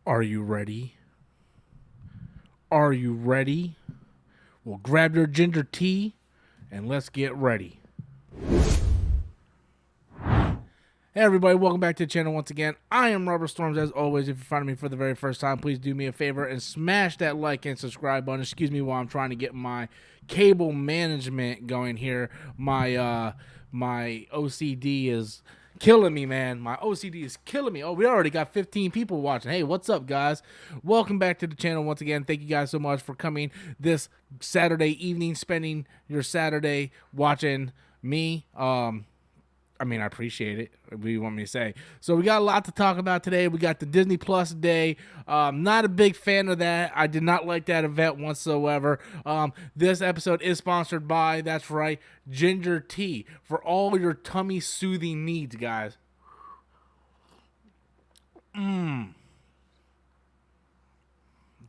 Are you ready? Are you ready? Well, grab your ginger tea and let's get ready. Hey everybody, welcome back to the channel once again. I am Robert Storms. As always, if you're finding me for the very first time, please do me a favor and smash that like and subscribe button. Excuse me while I'm trying to get my cable management going here. My OCD is killing me, man. My OCD is killing me. Oh, we already got 15 people watching. Hey, what's up, guys? Welcome back to the channel once again. Thank you guys so much for coming this Saturday evening, spending your Saturday watching me. I appreciate it. What do you want me to say? So we got a lot to talk about today. We got the Disney Plus Day. Not a big fan of that. I did not like that event whatsoever. This episode is sponsored by, that's right, Ginger Tea for all your tummy soothing needs, guys.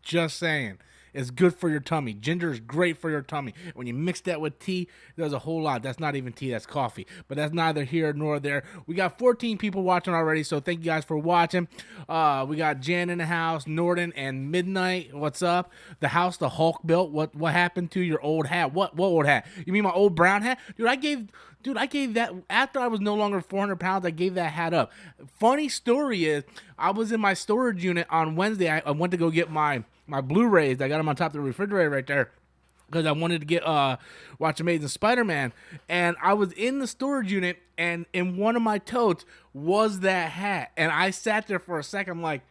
Just saying. It's good for your tummy. Ginger is great for your tummy. When you mix that with tea, it does a whole lot. That's not even tea, that's coffee. But that's neither here nor there. We got 14 people watching already, so thank you guys for watching. We got Jan in the house, Norton, and Midnight. What's up? The house the Hulk built. What happened to your old hat? What old hat? You mean my old brown hat? Dude, I gave that, after I was no longer 400 pounds, I gave that hat up. Funny story is, I was in my storage unit on Wednesday. I went to go get my Blu-rays. I got them on top of the refrigerator right there because I wanted to get watch Amazing Spider-Man. And I was in the storage unit, and in one of my totes was that hat. And I sat there for a second. I'm like,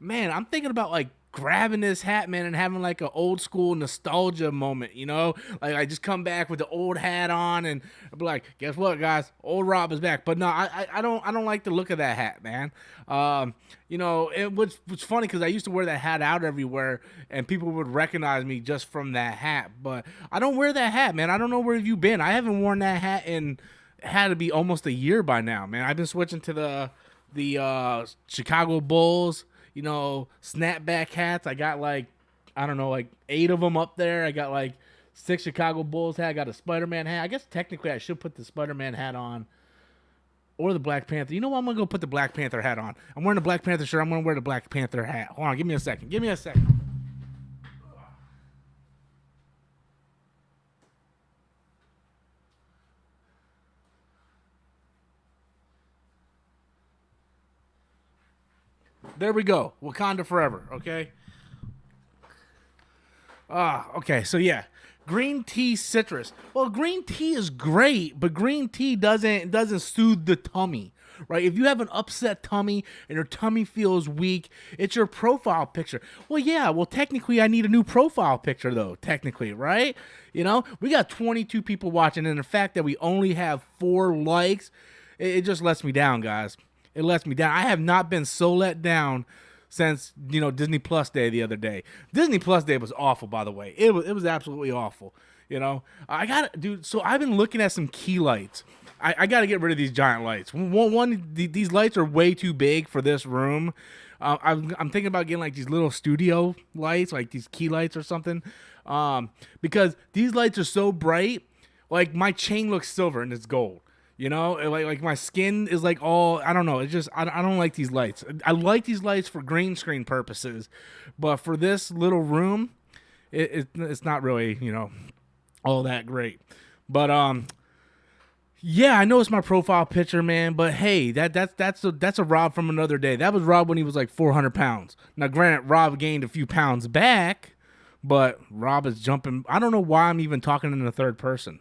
man, I'm thinking about like grabbing this hat, man, and having like an old school nostalgia moment, you know? Like I just come back with the old hat on and I'll be like, guess what, guys? Old Rob is back. But no, I don't like the look of that hat, man. You know, it was funny because I used to wear that hat out everywhere and people would recognize me just from that hat. But I don't wear that hat, man. I don't know where you've been. I haven't worn that hat in, it had to be almost a year by now, man. I've been switching to the Chicago Bulls, you know, snapback hats. I got like, I don't know, like 8 of them up there. I got like 6 Chicago Bulls hat. I got a Spider-Man hat. I guess technically I should put the Spider-Man hat on or the Black Panther. You know what? I'm going to go put the Black Panther hat on. I'm wearing the Black Panther shirt. I'm going to wear the Black Panther hat. Hold on. Give me a second. Give me a second. There we go. Wakanda forever, okay? Okay, so yeah. Green tea citrus. Well, green tea is great, but green tea doesn't soothe the tummy. Right? If you have an upset tummy and your tummy feels weak, it's your profile picture. Well, yeah, technically I need a new profile picture though, technically, right? You know, we got 22 people watching, and the fact that we only have 4 likes, it just lets me down, guys. It lets me down. I have not been so let down since, you know, Disney Plus Day the other day. Disney Plus Day was awful, by the way. It was absolutely awful. You know, dude. So I've been looking at some key lights. I got to get rid of these giant lights. These lights are way too big for this room. I'm thinking about getting like these little studio lights, like these key lights or something, because these lights are so bright. Like my chain looks silver and it's gold. You know, like my skin is like all, I don't know. It's just, I don't like these lights. I like these lights for green screen purposes, but for this little room, it's not really, you know, all that great. But, yeah, I know it's my profile picture, man, but hey, that's a Rob from another day. That was Rob when he was like 400 pounds. Now, granted, Rob gained a few pounds back, but Rob is jumping. I don't know why I'm even talking in the third person.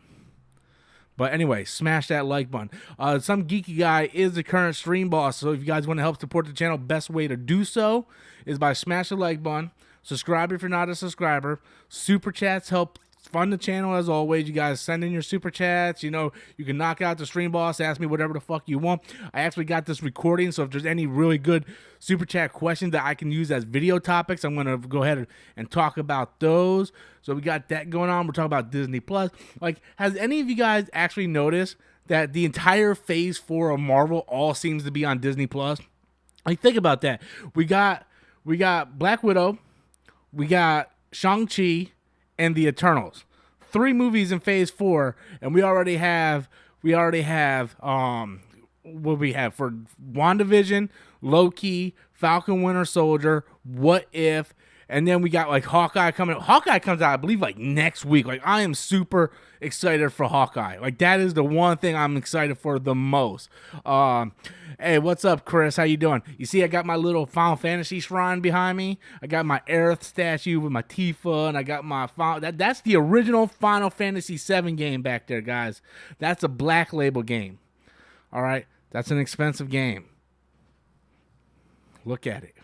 But anyway, smash that like button. Some geeky guy is the current stream boss, so if you guys want to help support the channel, best way to do so is by smashing the like button. Subscribe if you're not a subscriber. Super chats help fund the channel as always. You guys send in your super chats. You know, you can knock out the stream boss, ask me whatever the fuck you want. I actually got this recording, so if there's any really good super chat questions that I can use as video topics, I'm going to go ahead and talk about those. So we got that going on. We're talking about Disney Plus. Like, has any of you guys actually noticed that the entire Phase 4 of Marvel all seems to be on Disney Plus? Like, think about that. We got Black Widow, we got Shang-Chi, and the Eternals. 3 movies in Phase 4, and we already have what we have for WandaVision, Loki, Falcon Winter Soldier, What If, and then we got like Hawkeye coming. Hawkeye comes out, I believe, like next week. Like I am super excited for Hawkeye. Like that is the one thing I'm excited for the most. Hey, what's up, Chris? How you doing? You see, I got my little Final Fantasy shrine behind me. I got my Aerith statue with my Tifa, and I got my that's the original Final Fantasy VII game back there, guys. That's a Black Label game. All right, that's an expensive game. Look at it.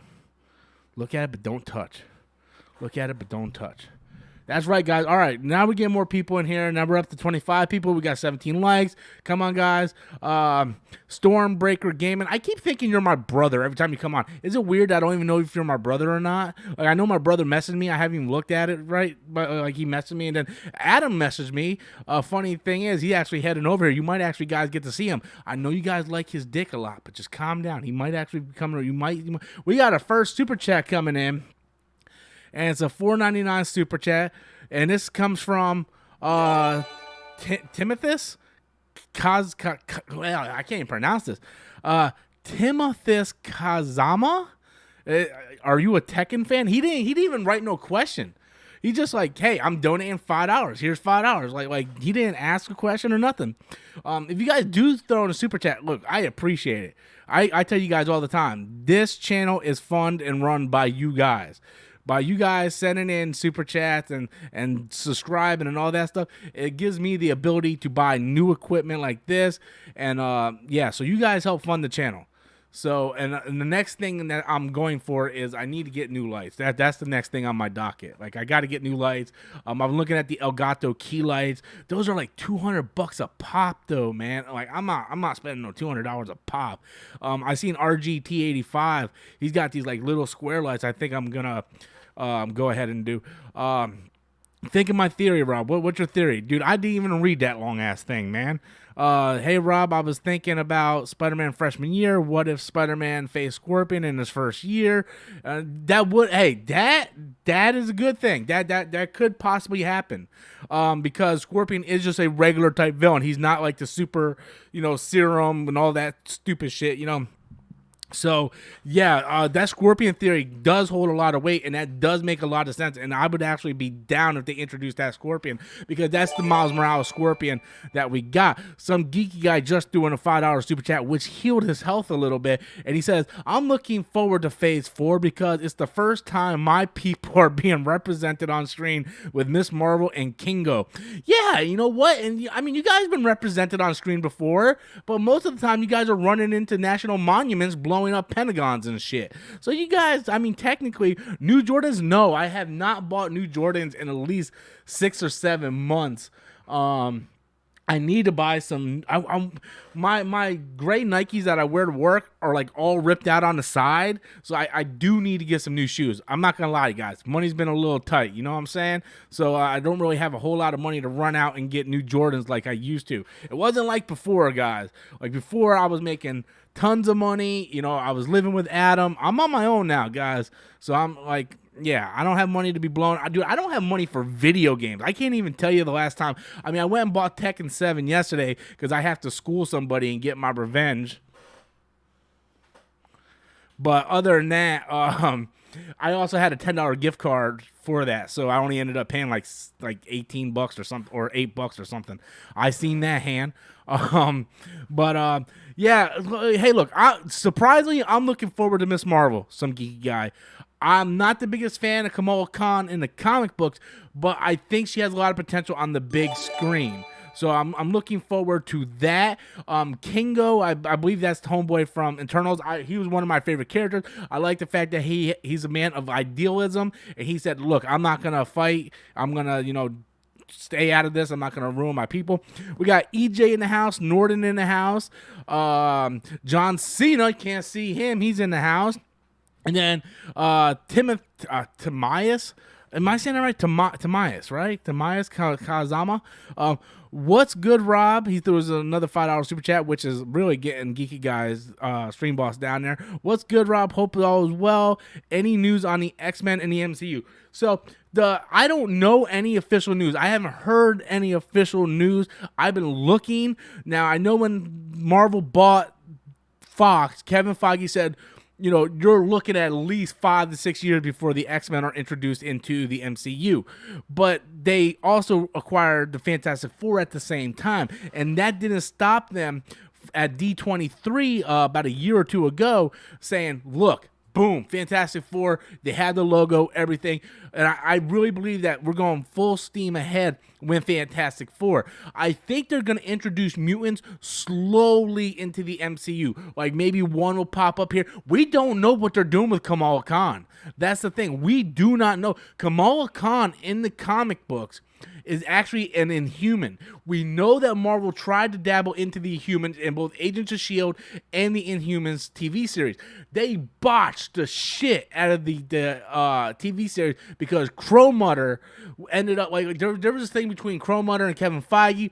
Look at it, but don't touch. Look at it, but don't touch. That's right, guys. All right, now we get more people in here. Now we're up to 25 people. We got 17 likes. Come on, guys. Stormbreaker Gaming. I keep thinking you're my brother every time you come on. Is it weird that I don't even know if you're my brother or not? Like, I know my brother messaged me. I haven't even looked at it, right? But like he messaged me, and then Adam messaged me. Funny thing is, he actually heading over here. You might actually guys get to see him. I know you guys like his dick a lot, but just calm down. He might actually be coming. You might. We got a first super chat coming in. And it's a $4.99 super chat, and this comes from Timothus well, I can't even pronounce this. Timothus Kazama. Are you a Tekken fan? He didn't even write no question. He just like, hey, I'm donating $5. Here's $5. Like he didn't ask a question or nothing. If you guys do throw in a super chat, look, I appreciate it. I tell you guys all the time, this channel is funded and run by you guys. By you guys sending in super chats and subscribing and all that stuff, it gives me the ability to buy new equipment like this. And yeah, so you guys help fund the channel. So, and the next thing that I'm going for is I need to get new lights. That's the next thing on my docket. Like I got to get new lights. I'm looking at the Elgato key lights. Those are like $200 a pop, though, man. Like I'm not spending no $200 a pop. I seen RGT85. He's got these like little square lights. I think I'm gonna go ahead and do. Think of my theory, Rob. What's your theory? Dude, I didn't even read that long-ass thing, man. Hey, Rob, I was thinking about Spider-Man freshman year. What if Spider-Man faced Scorpion in his first year? That is a good thing. That could possibly happen. Because Scorpion is just a regular type villain. He's not like the super, serum and all that stupid shit, So, yeah, that Scorpion theory does hold a lot of weight, and that does make a lot of sense, and I would actually be down if they introduced that Scorpion, because that's the Miles Morales Scorpion that we got. Some geeky guy just doing a $5 super chat, which healed his health a little bit, and he says, I'm looking forward to Phase 4 because it's the first time my people are being represented on screen with Miss Marvel and Kingo. Yeah, you know what? And I mean, you guys been represented on screen before, but most of the time you guys are running into national monuments blowing up Pentagons and shit. So you guys, I mean, technically, new Jordans, no, I have not bought new Jordans in at least 6 or 7 months. I need to buy some. My gray Nikes that I wear to work are like all ripped out on the side, so I do need to get some new shoes. I'm not gonna lie, you guys, money's been a little tight. You know what I'm saying? So I don't really have a whole lot of money to run out and get new Jordans like I used to. It wasn't like before, guys. Like before, I was making tons of money. I was living with Adam. I'm on my own now, guys. So I'm like, yeah, I don't have money to be blown. I don't have money for video games. I can't even tell you the last time. I mean, I went and bought Tekken 7 yesterday because I have to school somebody and get my revenge. But other than that, I also had a $10 gift card for that, so I only ended up paying like $18 or something, or $8 or something. I seen that hand. Yeah. Hey, look, surprisingly, I'm looking forward to Miss Marvel. Some geeky guy. I'm not the biggest fan of Kamala Khan in the comic books, but I think she has a lot of potential on the big screen. So I'm looking forward to that. Kingo, I believe that's the homeboy from Eternals. He was one of my favorite characters. I like the fact that he's a man of idealism, and he said, look, I'm not going to fight. I'm going to, stay out of this. I'm not going to ruin my people. We got EJ in the house, Norton in the house, John Cena, can't see him. He's in the house. And then Timaeus. Am I saying that right? Timaeus, right? Timaeus Kazama. What's good, Rob? He threw us another $5 super chat, which is really getting Geeky Guys stream boss down there. What's good, Rob? Hope all is well. Any news on the X-Men and the MCU? So I don't know any official news. I haven't heard any official news. I've been looking. Now, I know when Marvel bought Fox, Kevin Feige said, you're looking at least 5 to 6 years before the X-Men are introduced into the MCU. But they also acquired the Fantastic Four at the same time, and that didn't stop them at D23 about a year or two ago saying, look, boom, Fantastic Four, they had the logo, everything. And I really believe that we're going full steam ahead with Fantastic Four. I think they're going to introduce mutants slowly into the MCU. Like maybe one will pop up here. We don't know what they're doing with Kamala Khan. That's the thing. We do not know. Kamala Khan in the comic books is actually an Inhuman. We know that Marvel tried to dabble into the Inhumans in both Agents of S.H.I.E.L.D. and the Inhumans TV series. They botched the shit out of the TV series because Crow Mutter ended up, like, there was this thing between Crow Mutter and Kevin Feige,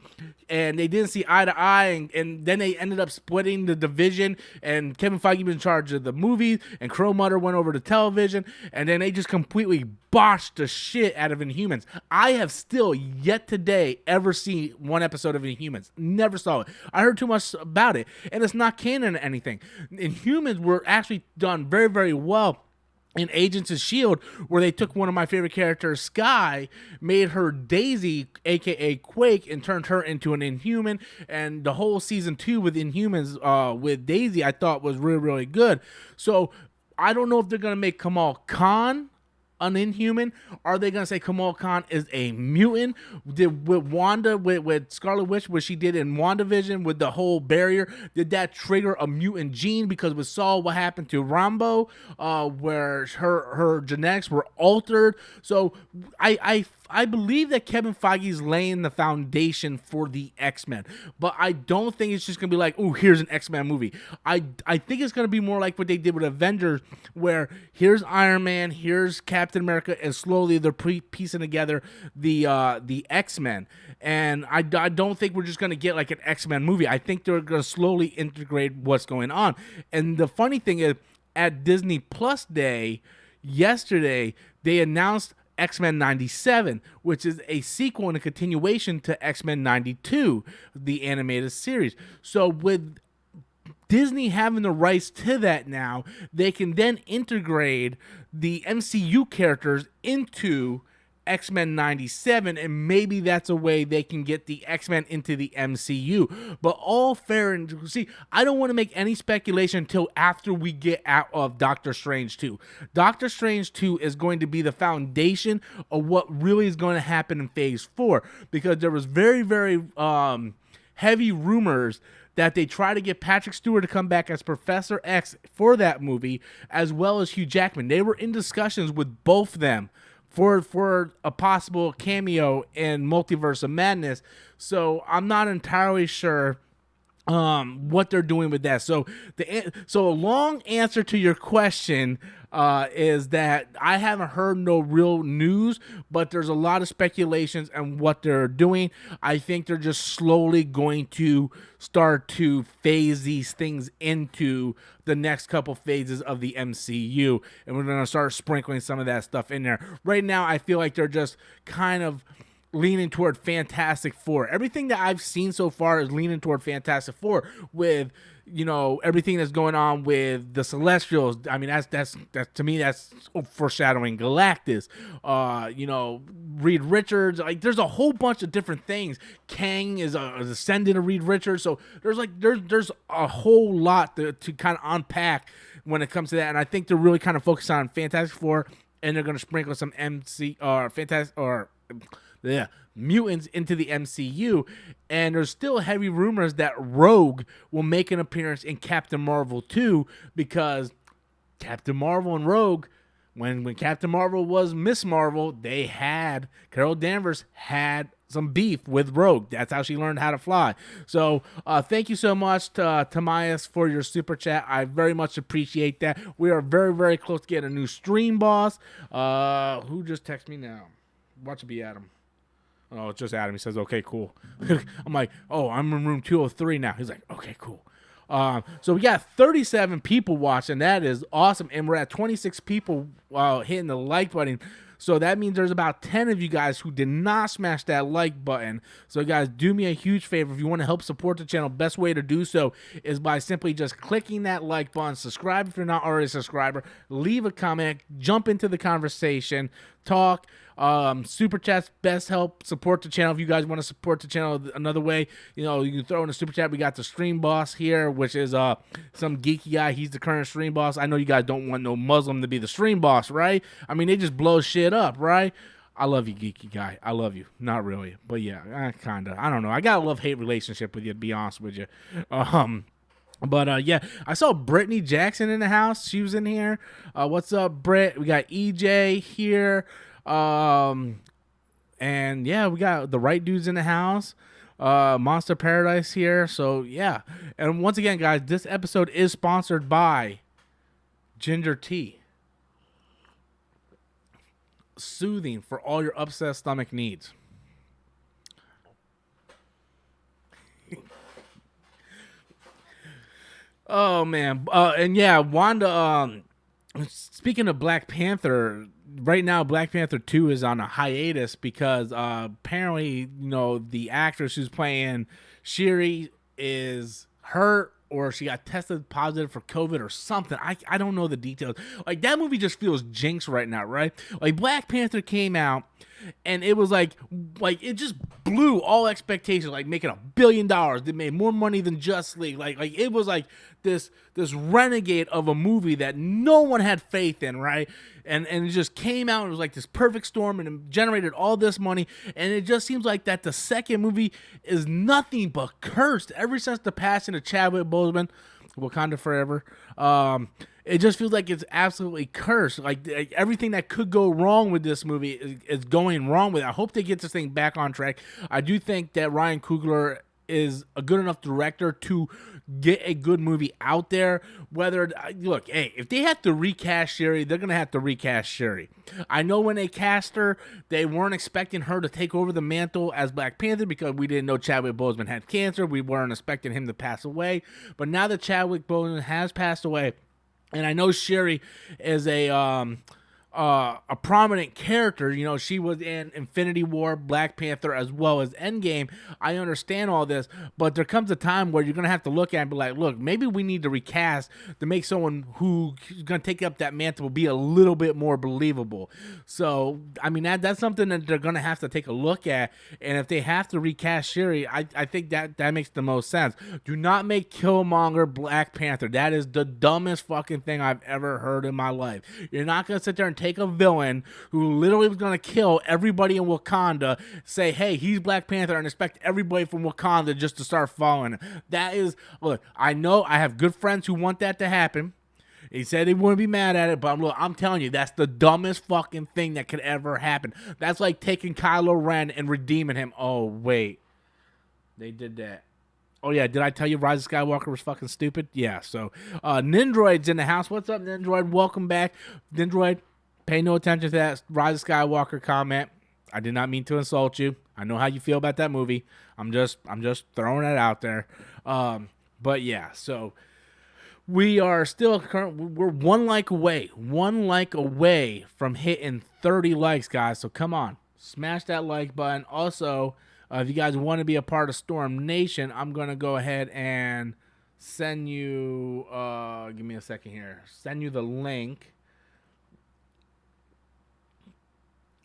and they didn't see eye to eye, and then they ended up splitting the division, and Kevin Feige was in charge of the movies, and Crow Mutter went over to television, and then they just completely botched the shit out of Inhumans. I have still yet today ever seen one episode of Inhumans. Never saw it. I heard too much about it, and it's not canon or anything. Inhumans were actually done very, very well in Agents of S.H.I.E.L.D., where they took one of my favorite characters, Skye, made her Daisy, a.k.a. Quake, and turned her into an Inhuman. And the whole season 2 with Inhumans with Daisy, I thought was really, really good. So I don't know if they're going to make Kamala Khan an Inhuman. Are they going to say Kamala Khan is a mutant? With Wanda, with Scarlet Witch, what she did in WandaVision with the whole barrier, did that trigger a mutant gene? Because we saw what happened to Rambo, where her genetics were altered. So I believe that Kevin Feige is laying the foundation for the X-Men, but I don't think it's just going to be like, oh, here's an X-Men movie. I think it's going to be more like what they did with Avengers, where here's Iron Man, here's Captain America, and slowly they're piecing together the X-Men. And I don't think we're just going to get like an X-Men movie. I think they're going to slowly integrate what's going on. And the funny thing is, at Disney Plus Day yesterday, they announced X-Men 97, which is a sequel and a continuation to X-Men 92, the animated series. So with Disney having the rights to that now, they can then integrate the MCU characters into X-Men 97, and maybe that's a way they can get the X-Men into the MCU. But all fair and see, I don't want to make any speculation until after we get out of Doctor Strange 2. Doctor Strange 2 is going to be the foundation of what really is going to happen in Phase 4, because there was very, very heavy rumors that they try to get Patrick Stewart to come back as Professor X for that movie, as well as Hugh Jackman. They were in discussions with both of them for a possible cameo in Multiverse of Madness. So I'm not entirely sure what they're doing with that. So a long answer to your question is that I haven't heard no real news, but there's a lot of speculations on what they're doing. I think they're just slowly going to start to phase these things into the next couple phases of the MCU, and we're going to start sprinkling some of that stuff in there. Right now, I feel like they're just kind of leaning toward Fantastic Four. Everything that I've seen so far is leaning toward Fantastic Four, with everything that's going on with the Celestials. I mean, that's to me, that's foreshadowing Galactus. Reed Richards. Like, there's a whole bunch of different things. Kang is a descendant of Reed Richards. So there's a whole lot to kind of unpack when it comes to that. And I think they're really kind of focused on Fantastic Four, and they're going to sprinkle some mutants into the MCU. And there's still heavy rumors that Rogue will make an appearance in Captain Marvel 2, because Captain Marvel and Rogue, when Captain Marvel was Miss Marvel, Carol Danvers had some beef with Rogue. That's how she learned how to fly. So thank you so much to Tamias for your super chat. I very much appreciate that. We are very, very close to getting a new stream boss. Who just texted me now? Watch it be Adam. Oh, it's just Adam. He says, okay, cool. I'm like, oh, I'm in room 203 now. He's like, okay, cool. So we got 37 people watching. That is awesome. And we're at 26 people hitting the like button. So that means there's about 10 of you guys who did not smash that like button. So guys, do me a huge favor. If you want to help support the channel, best way to do so is by simply just clicking that like button, subscribe if you're not already a subscriber, leave a comment, jump into the conversation, talk. Super chats best help support the channel. If you guys want to support the channel another way, you can throw in a super chat. We got the stream boss here, which is some geeky guy. He's the current stream boss. I know you guys don't want no Muslim to be the stream boss, right? I mean, they just blow shit up, right? I love you, geeky guy. I love you. Not really, but yeah, kind of. I don't know. I got a love-hate relationship with you, to be honest with you. But yeah, I saw Brittany Jackson in the house. She was in here. What's up, Britt? We got EJ here. And yeah, we got the right dudes in the house. Monster Paradise here. So yeah. And once again, guys, this episode is sponsored by Ginger Tea. Soothing for all your upset stomach needs. Oh man. And yeah, Wanda, speaking of Black Panther, right now Black Panther 2 is on a hiatus because apparently, the actress who's playing Shuri is hurt, or she got tested positive for COVID or something. I don't know the details. Like, that movie just feels jinxed right now, right? Like, Black Panther came out and it was like it just blew all expectations, like making $1 billion. It made more money than Justice League. Like it was like this renegade of a movie that no one had faith in, right? And it just came out and it was like this perfect storm, and it generated all this money. And it just seems like that the second movie is nothing but cursed ever since the passing of Chadwick Boseman, Wakanda Forever. It just feels like it's absolutely cursed. Like everything that could go wrong with this movie is going wrong with it. I hope they get this thing back on track. I do think that Ryan Coogler is a good enough director to get a good movie out there. Look, hey, if they have to recast Shuri, they're going to have to recast Shuri. I know when they cast her, they weren't expecting her to take over the mantle as Black Panther because we didn't know Chadwick Boseman had cancer. We weren't expecting him to pass away. But now that Chadwick Boseman has passed away, and I know Shuri is a prominent character. She was in Infinity War, Black Panther, as well as Endgame. I understand all this, but there comes a time where you're going to have to look at it and be like, look, maybe we need to recast to make someone who's going to take up that mantle be a little bit more believable. So, I mean, that's something that they're going to have to take a look at. And if they have to recast Shuri, I think that makes the most sense. Do not make Killmonger Black Panther. That is the dumbest fucking thing I've ever heard in my life. You're not going to sit there and take a villain who literally was going to kill everybody in Wakanda, say, hey, he's Black Panther, and expect everybody from Wakanda just to start following him. That is, look, I know I have good friends who want that to happen. He said he wouldn't be mad at it, but look, I'm telling you, that's the dumbest fucking thing that could ever happen. That's like taking Kylo Ren and redeeming him. Oh, wait. They did that. Oh, yeah, did I tell you Rise of Skywalker was fucking stupid? Yeah, so Nindroid's in the house. What's up, Nindroid? Welcome back. Nindroid, pay no attention to that Rise of Skywalker comment. I did not mean to insult you. I know how you feel about that movie. I'm just throwing it out there. But yeah, so we are still we're one like away from hitting 30 likes, guys. So come on, smash that like button. Also, if you guys want to be a part of Storm Nation, I'm gonna go ahead and send you. Give me a second here. Send you the link.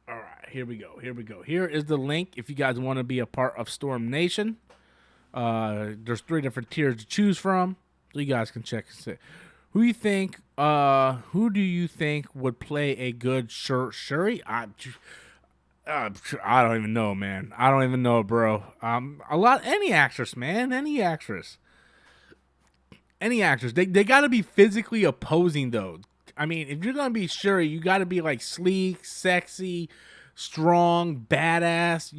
All right, here we go. Here is the link if you guys want to be a part of Storm Nation. There's 3 different tiers to choose from, so you guys can check and see. Who do you think would play a good Shuri? I don't even know, man. I don't even know, bro. Any actress, man. Any actress. They got to be physically opposing, though. I mean, if you're going to be Shuri, you got to be like sleek, sexy, strong, badass.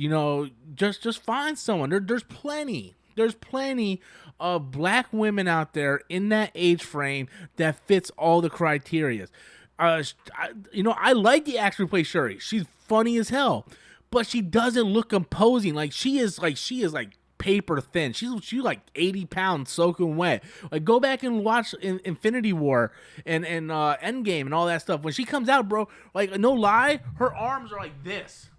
Just find someone. There's plenty. There's plenty of black women out there in that age frame that fits all the criteria. I like the actress who plays Shuri. She's funny as hell, but she doesn't look imposing. She is paper thin. She's like 80 pounds soaking wet. Like, go back and watch Infinity War and Endgame and all that stuff. When she comes out, bro, like, no lie, her arms are like this.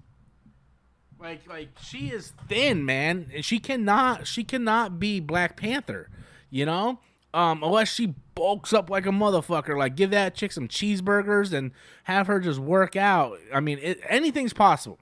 Like she is thin, man. And she cannot be Black Panther, you know? Unless she bulks up like a motherfucker. Like, give that chick some cheeseburgers and have her just work out. I mean, anything's possible.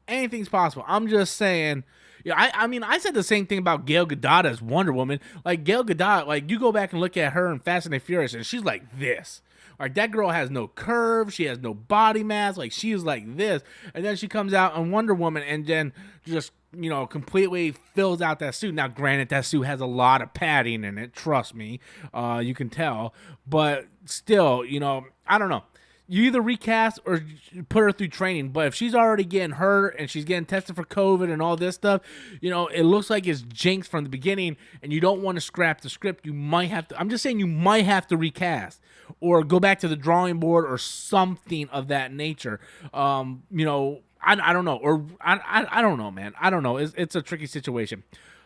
Anything's possible. I'm just saying. Yeah, I mean, I said the same thing about Gal Gadot as Wonder Woman. Like, Gal Gadot, like, you go back and look at her in Fast and the Furious, and she's like this. Like, that girl has no curve. She has no body mass. Like, she is like this. And then she comes out on Wonder Woman and then just, you know, completely fills out that suit. Now, granted, that suit has a lot of padding in it. Trust me. You can tell. But still, you know, I don't know. You either recast or put her through training. But if she's already getting hurt and she's getting tested for COVID and all this stuff, you know, it looks like it's jinxed from the beginning and you don't want to scrap the script. You might have to, I'm just saying, you might have to recast or go back to the drawing board or something of that nature. You know, I don't know. Or I don't know, man. I don't know. It's a tricky situation.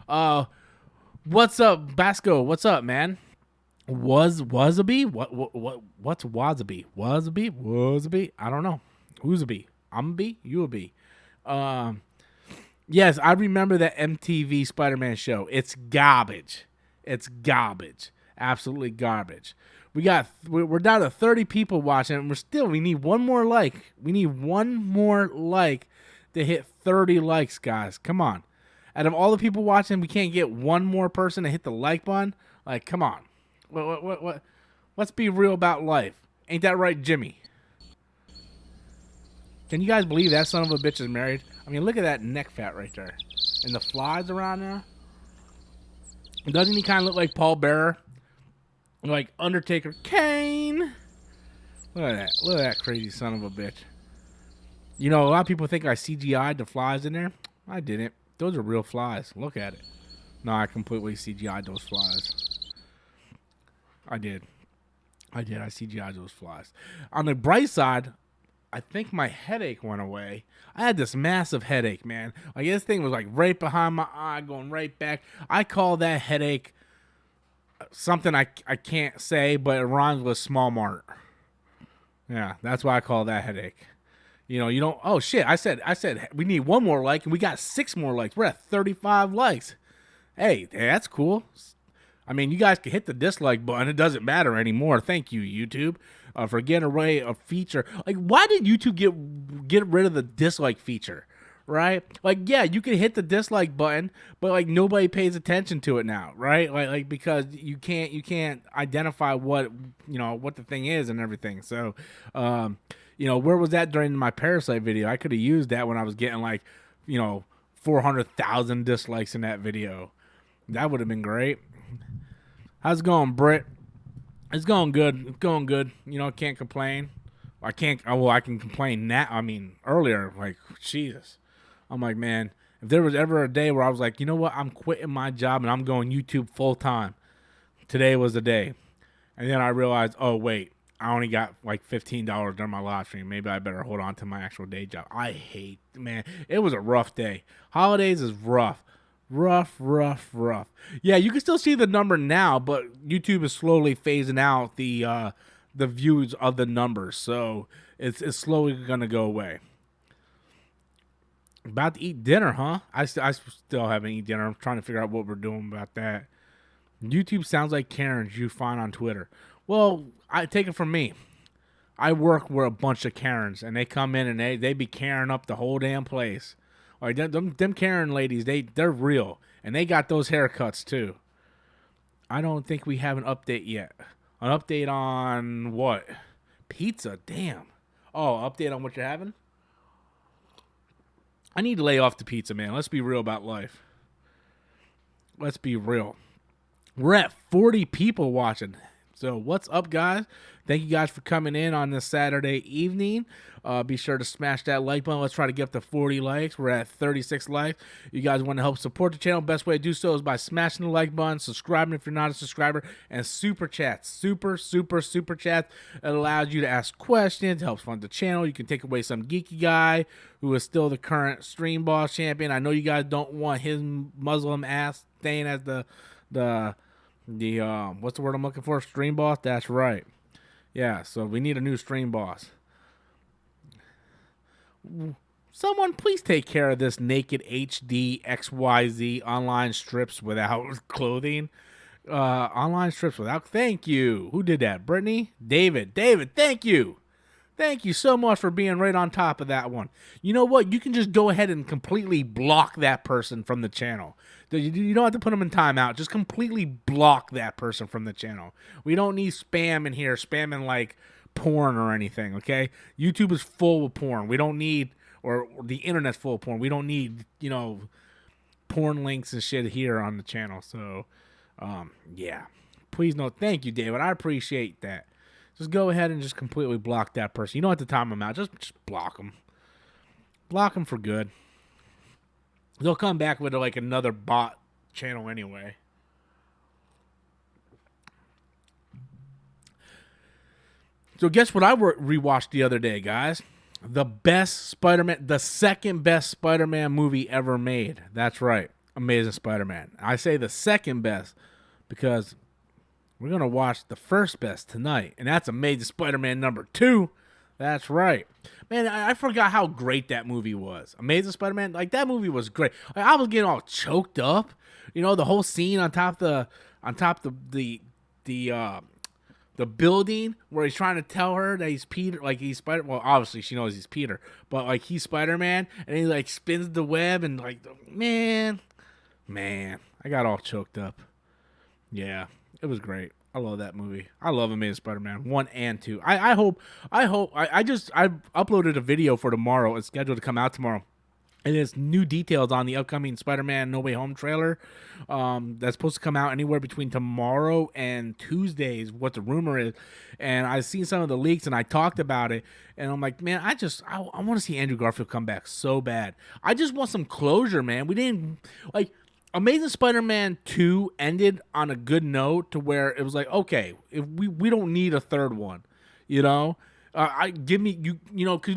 What's up, Basco? What's up, man? Wasabi? What's Wasabi? Wasabi? I don't know. Who's a bee? I'm a bee? You a bee? Yes, I remember that MTV Spider-Man show. It's garbage. It's garbage. Absolutely garbage. We're down to 30 people watching, and we need one more like. We need one more like to hit 30 likes, guys. Come on. Out of all the people watching, we can't get one more person to hit the like button? Like, come on. What? Let's be real about life. Ain't that right, Jimmy? Can you guys believe that son of a bitch is married? I mean, look at that neck fat right there. And the flies around there. Doesn't he kind of look like Paul Bearer? Like Undertaker Kane? Look at that. Look at that crazy son of a bitch. You know, a lot of people think I CGI'd the flies in there. I didn't. Those are real flies. Look at it. No, I completely CGI'd those flies. I did. I CGI'd those flies. On the bright side, I think my headache went away. I had this massive headache, man. Like, this thing was like right behind my eye, going right back. I call that headache something I can't say, but it rhymes with small mart. Yeah, that's why I call that headache. You know, you don't. Oh shit! I said we need one more like, and we got 6 more likes. We're at 35 likes. Hey, that's cool. I mean, you guys can hit the dislike button. It doesn't matter anymore. Thank you, YouTube, for getting away a feature. Like, why did YouTube get rid of the dislike feature? Right? Like, yeah, you can hit the dislike button, but like nobody pays attention to it now, right? Like because you can't identify what the thing is and everything. So, you know, where was that during my Parasite video? I could have used that when I was getting like, 400,000 dislikes in that video. That would have been great. How's it going, Britt? It's going good. It's going good. You know, can't complain. I can complain now. I mean, earlier, like, Jesus. I'm like, man, if there was ever a day where I was like, you know what, I'm quitting my job and I'm going YouTube full time, today was the day. And then I realized, oh, wait, I only got like $15 during my live stream. Maybe I better hold on to my actual day job. Man, it was a rough day. Holidays is rough. Rough. Yeah, you can still see the number now, but YouTube is slowly phasing out the views of the numbers, so it's slowly gonna go away. About to eat dinner, huh? I still haven't eaten dinner. I'm trying to figure out what we're doing about that. YouTube sounds like Karens you find on Twitter. Well, I take it from me. I work with a bunch of Karens, and they come in and they be Karen up the whole damn place. Like, them Karen ladies, they're real, and they got those haircuts too. I don't think we have an update yet. An update on what? Pizza, damn. Oh, update on what you're having? I need to lay off the pizza, man. Let's be real about life. Let's be real. We're at 40 people watching. So what's up, guys? Thank you guys for coming in on this Saturday evening. Be sure to smash that like button. Let's try to get up to 40 likes. We're at 36 likes. You guys want to help support the channel? Best way to do so is by smashing the like button, subscribing if you're not a subscriber, and super chats. Super chats. It allows you to ask questions, helps fund the channel. You can take away some geeky guy who is still the current Stream Boss champion. I know you guys don't want his Muslim ass staying as the what's the word I'm looking for? Stream Boss? That's right. Yeah, so we need a new Stream Boss. Someone please take care of this naked HD XYZ online strips without clothing. Online strips without. Thank you. Who did that? Brittany? David, thank you. Thank you so much for being right on top of that one. You know what? You can just go ahead and completely block that person from the channel. You don't have to put them in timeout. Just completely block that person from the channel. We don't need spam in here, spamming like porn or anything, okay? YouTube is full of porn. We don't need, or the internet's full of porn. We don't need, porn links and shit here on the channel. So, yeah. Please no. Thank you, David. I appreciate that. Just go ahead and just completely block that person. You don't have to time them out. Just block them. Block them for good. They'll come back with like another bot channel anyway. So guess what I rewatched the other day, guys? The second best Spider-Man movie ever made. That's right. Amazing Spider-Man. I say the second best because we're going to watch the first best tonight, and that's Amazing Spider-Man number 2. That's right. Man, I forgot how great that movie was. Amazing Spider-Man, like that movie was great. I was getting all choked up. The whole scene on top of the building where he's trying to tell her that he's Peter, like he's Spider. Well, obviously she knows he's Peter, but like he's Spider-Man, and he like spins the web, and like man, I got all choked up. Yeah. It was great. I love that movie. I love Amazing Spider-Man 1 and 2. I uploaded a video for tomorrow. It's scheduled to come out tomorrow. And there's new details on the upcoming Spider-Man No Way Home trailer. That's supposed to come out anywhere between tomorrow and Tuesday is what the rumor is. And I've seen some of the leaks and I talked about it. And I'm like, man, I want to see Andrew Garfield come back so bad. I just want some closure, man. We didn't like Amazing Spider-Man 2 ended on a good note to where it was like, okay, if we don't need a third one, because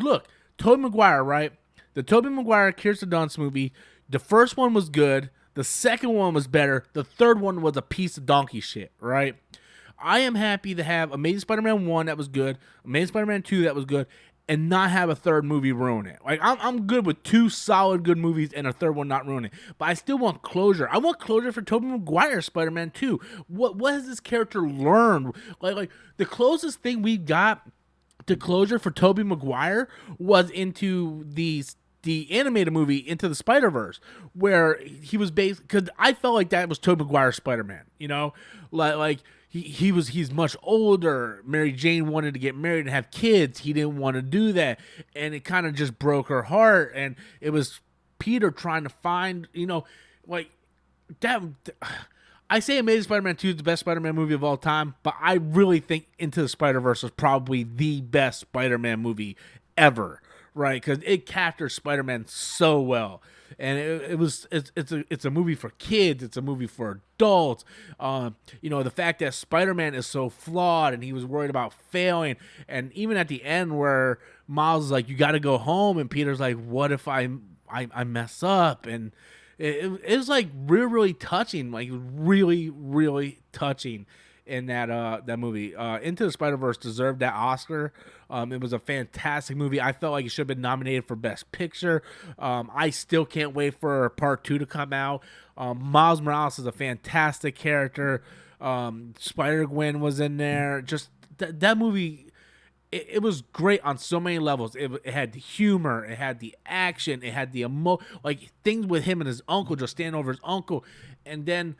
look, Tobey Maguire, right? The Tobey Maguire Kirsten Dunst movie, the first one was good, the second one was better, the third one was a piece of donkey shit, right? I am happy to have Amazing Spider-Man 1 that was good, Amazing Spider-Man 2 that was good, and not have a third movie ruin it. Like I'm good with 2 solid good movies and a third one not ruin it. But I still want closure. I want closure for Tobey Maguire Spider-Man 2. What has this character learned? Like the closest thing we got to closure for Tobey Maguire was into the animated movie Into the Spider-Verse, where he was based, because I felt like that was Tobey Maguire's Spider-Man, like he's much older. Mary Jane wanted to get married and have kids. He didn't want to do that, and it kind of just broke her heart. And it was Peter trying to find, like that. I say Amazing Spider-Man 2 is the best Spider-Man movie of all time, but I really think Into the Spider-Verse is probably the best Spider-Man movie ever, right? Because it captures Spider-Man so well. And it's a movie for kids. It's a movie for adults. The fact that Spider-Man is so flawed and he was worried about failing. And even at the end where Miles is like, you got to go home. And Peter's like, what if I mess up? And it was like really touching, like really, really touching in that movie. Into the Spider-Verse deserved that Oscar. It was a fantastic movie. I felt like it should have been nominated for Best Picture. I still can't wait for Part 2 to come out. Miles Morales is a fantastic character. Spider-Gwen was in there. Just that movie, it was great on so many levels. It had the humor, it had the action, it had the things with him and his uncle, just standing over his uncle. And then,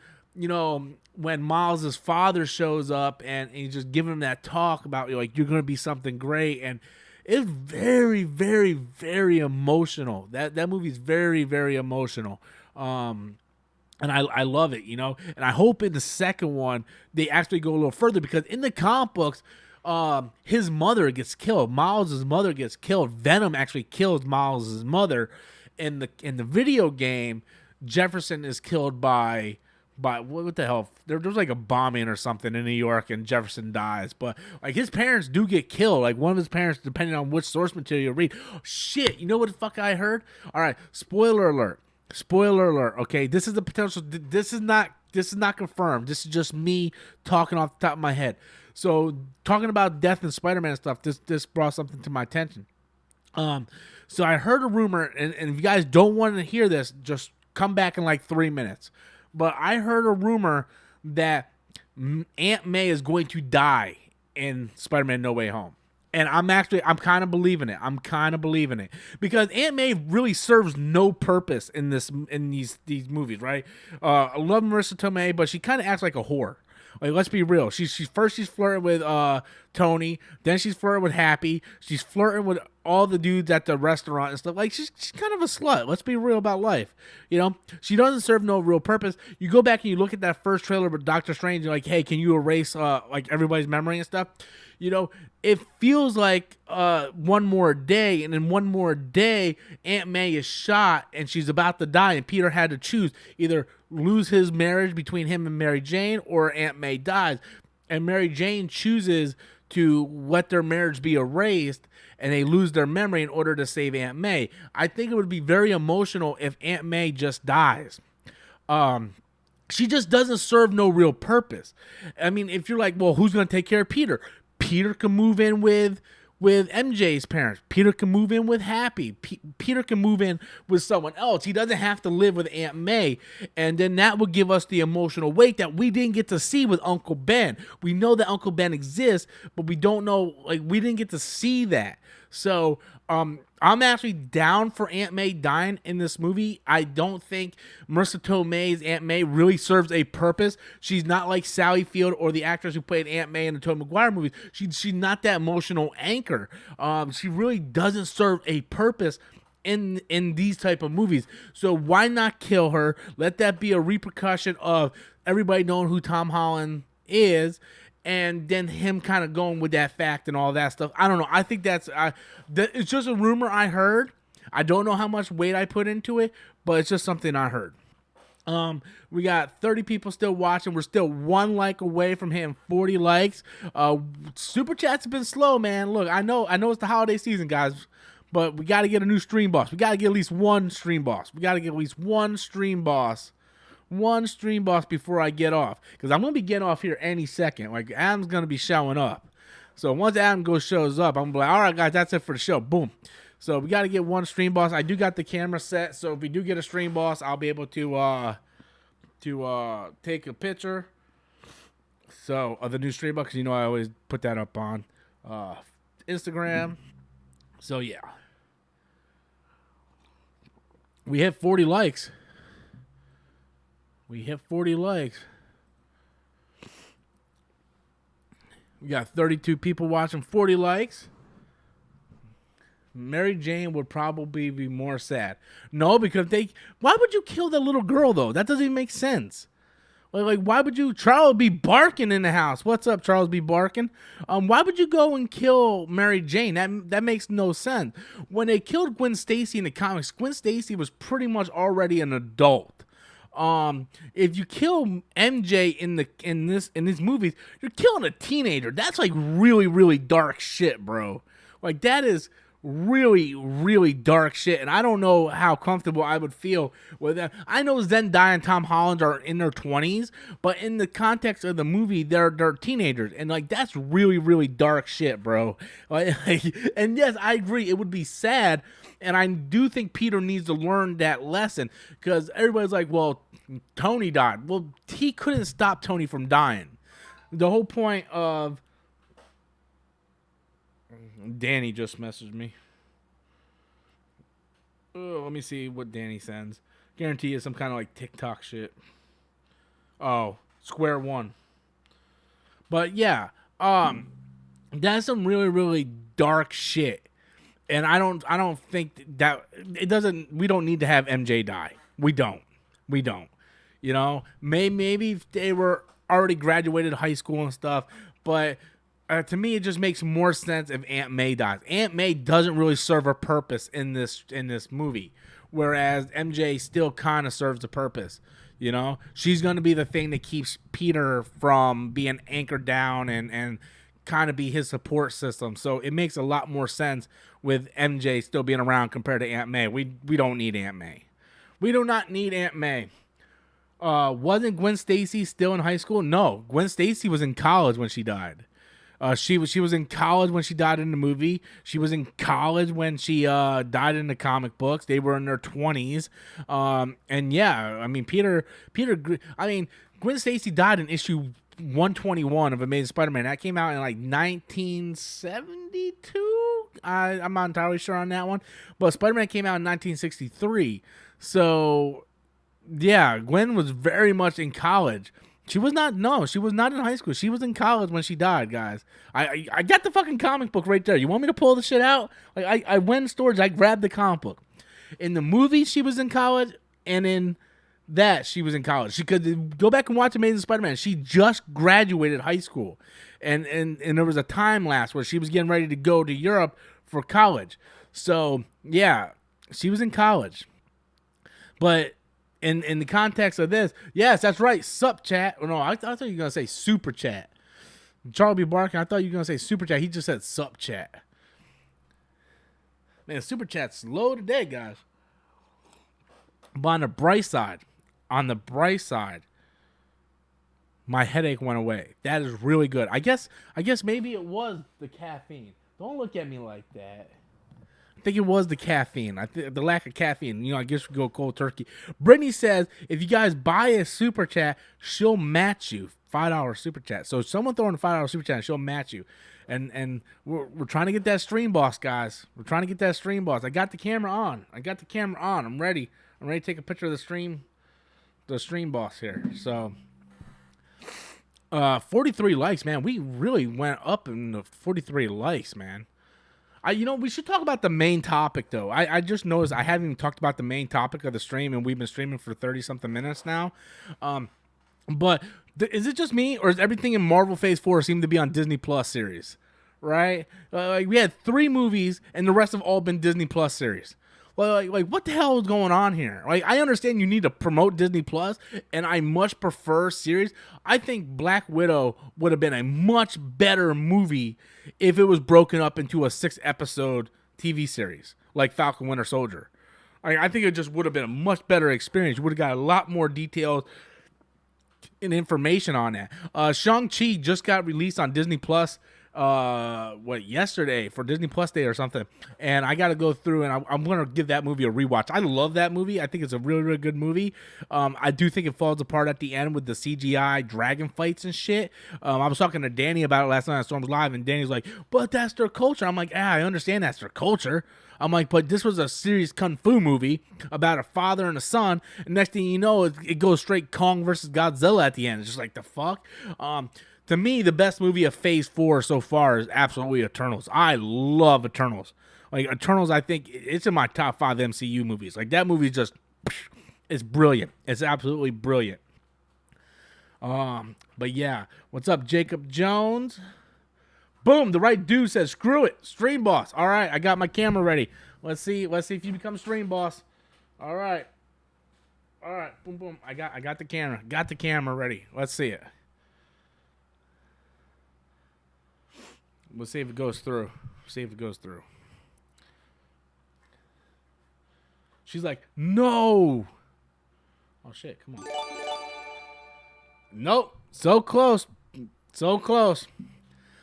when Miles' father shows up and he's just giving him that talk about, you're going to be something great. And it's very, very, very emotional. That movie's very, very emotional. And I love it, you know. And I hope in the second one they actually go a little further, because in the comic books, his mother gets killed. Miles' mother gets killed. Venom actually kills Miles' mother. In the video game, Jefferson is killed by what the hell? There's like a bombing or something in New York, and Jefferson dies. But like his parents do get killed. Like one of his parents, depending on which source material you read. Oh, shit, you know what the fuck I heard? All right, spoiler alert. Spoiler alert. Okay, this is the potential. This is not confirmed. This is just me talking off the top of my head. So talking about death and Spider-Man stuff, this brought something to my attention. So I heard a rumor, and if you guys don't want to hear this, just come back in like 3 minutes. But I heard a rumor that Aunt May is going to die in Spider-Man No Way Home. And I'm kind of believing it. I'm kind of believing it, because Aunt May really serves no purpose in these movies, right? I love Marissa Tomei, but she kind of acts like a whore. Like, let's be real. She's flirting with Tony, then she's flirting with Happy. She's flirting with all the dudes at the restaurant and stuff. Like, she's kind of a slut. Let's be real about life. You know, she doesn't serve no real purpose. You go back and you look at that first trailer with Doctor Strange. You're like, hey, can you erase like everybody's memory and stuff? You know, it feels like one more day, and in one more day, Aunt May is shot and she's about to die, and Peter had to choose either lose his marriage between him and Mary Jane, or Aunt May dies. And Mary Jane chooses to let their marriage be erased, and they lose their memory in order to save Aunt May. I think it would be very emotional if Aunt May just dies. She just doesn't serve no real purpose. I mean, if you're like, well, who's going to take care of Peter? Peter can move in with MJ's parents. Peter can move in with Happy. Peter can move in with someone else. He doesn't have to live with Aunt May. And then that would give us the emotional weight that we didn't get to see with Uncle Ben. We know that Uncle Ben exists, but we don't know, like, we didn't get to see that. So, I'm actually down for Aunt May dying in this movie. I don't think Marissa Tomei's Aunt May really serves a purpose. She's not like Sally Field or the actress who played Aunt May in the Tobey Maguire movies. She's not that emotional anchor. She really doesn't serve a purpose in these type of movies. So why not kill her? Let that be a repercussion of everybody knowing who Tom Holland is, and then him kind of going with that fact and all that stuff. I don't know. I think it's just a rumor I heard. I don't know how much weight I put into it, but it's just something I heard. We got 30 people still watching. We're still 1 like away from hitting 40 likes. Super chats have been slow, man. Look, I know it's the holiday season, guys, but we got to get a new stream boss. We got to get at least one stream boss. One stream boss before I get off, because I'm gonna be getting off here any second. Like, Adam's gonna be showing up, so once Adam shows up, I'm gonna be like, all right, guys, that's it for the show. Boom. So we got to get one stream boss. I do got the camera set, so if we do get a stream boss, I'll be able to take a picture of the new stream boss, because I always put that up on Instagram. So yeah, we hit 40 likes. We hit 40 likes. We got 32 people watching, 40 likes. Mary Jane would probably be more sad. No, because why would you kill that little girl, though? That doesn't even make sense. Like, why would you? Charles B. Barkin in the house. What's up, Charles B. Barkin? Why would you go and kill Mary Jane? That makes no sense. When they killed Gwen Stacy in the comics, Gwen Stacy was pretty much already an adult. If you kill MJ in these movies, you're killing a teenager. That's like really, really dark shit, bro. Like, that is really, really dark shit, and I don't know how comfortable I would feel with that. I know Zendaya and Tom Holland are in their 20s, but in the context of the movie, they're teenagers, and like, that's really, really dark shit, bro. And yes, I agree, it would be sad. And I do think Peter needs to learn that lesson, because everybody's like, well, Tony died. Well, he couldn't stop Tony from dying. The whole point of... Danny just messaged me. Oh, let me see what Danny sends. Guarantee it's some kind of like TikTok shit. Oh, Square One. But yeah, that's some really, really dark shit. And I don't think that it doesn't. We don't need to have MJ die. We don't. You know, maybe they were already graduated high school and stuff, but to me, it just makes more sense if Aunt May dies. Aunt May doesn't really serve a purpose in this movie, whereas MJ still kind of serves a purpose. You know, she's going to be the thing that keeps Peter from being anchored down and kind of be his support system. So it makes a lot more sense with MJ still being around compared to Aunt May. We don't need Aunt May. We do not need Aunt May. Wasn't Gwen Stacy still in high school? No, Gwen Stacy was in college when she died. She was in college when she died in the movie. She was in college when she died in the comic books. They were in their 20s. And yeah, I mean Gwen Stacy died in issue 121 of Amazing Spider-Man. That came out in like 1972. I'm not entirely sure on that one, but Spider-Man came out in 1963. So yeah, Gwen was very much in college. She was not in high school. She was in college when she died, guys. I got the fucking comic book right there. You want me to pull the shit out? Like I went in storage, I grabbed the comic book. In the movie, she was in college, and in that, she was in college. She could go back and watch Amazing Spider-Man. She just graduated high school. And there was a time lapse where she was getting ready to go to Europe for college. So, yeah, she was in college. But in the context of this, yes, that's right. Sup chat. Oh, no, I thought you were gonna say super chat. Charlie B. Barker, I thought you were gonna say super chat. He just said sup chat. Man, super chat's slow today, guys. But on the bright side, my headache went away. That is really good. I guess maybe it was the caffeine. Don't look at me like that. I think it was the caffeine. The lack of caffeine. You know, I guess we go cold turkey. Brittany says, if you guys buy a super chat, she'll match you. $5 super chat. So someone throwing a $5 super chat, she'll match you. And we're trying to get that stream boss, guys. We're trying to get that stream boss. I got the camera on. I'm ready. I'm ready to take a picture of the stream boss here. So 43 likes, man. We really went up in the 43 likes, man. We should talk about the main topic, though. I just noticed I haven't even talked about the main topic of the stream, and we've been streaming for 30-something minutes now. But is it just me, or is everything in Marvel Phase 4 seem to be on Disney Plus series? Right? We had 3 movies, and the rest have all been Disney Plus series. Like what the hell is going on here? Like, I understand you need to promote Disney Plus, and I much prefer series. I think Black Widow would have been a much better movie if it was broken up into a 6-episode TV series, like Falcon Winter Soldier. I think it just would have been a much better experience. You would have got a lot more details and information on that. Shang-Chi just got released on Disney Plus. Yesterday for Disney Plus Day or something, and I got to go through and I'm going to give that movie a rewatch. I love that movie. I think it's a really, really good movie. I do think it falls apart at the end with the CGI dragon fights and shit. I was talking to Danny about it last night on Storms Live, and Danny's like, but that's their culture. I'm like, I understand that's their culture. I'm like, but this was a serious kung fu movie about a father and a son, and next thing you know, it goes straight Kong versus Godzilla at the end. It's just like, the fuck? To me, the best movie of Phase 4 so far is absolutely Eternals. I love Eternals. Like, Eternals, I think it's in my top 5 MCU movies. Like, that movie just, it's brilliant. It's absolutely brilliant. But yeah, what's up, Jacob Jones? Boom, the right dude says, screw it, Stream Boss. All right, I got my camera ready. Let's see if you become Stream Boss. All right, boom, boom. I got the camera. Got the camera ready. Let's see it. We'll see if it goes through. She's like, no. Oh, shit. Come on. Nope. So close.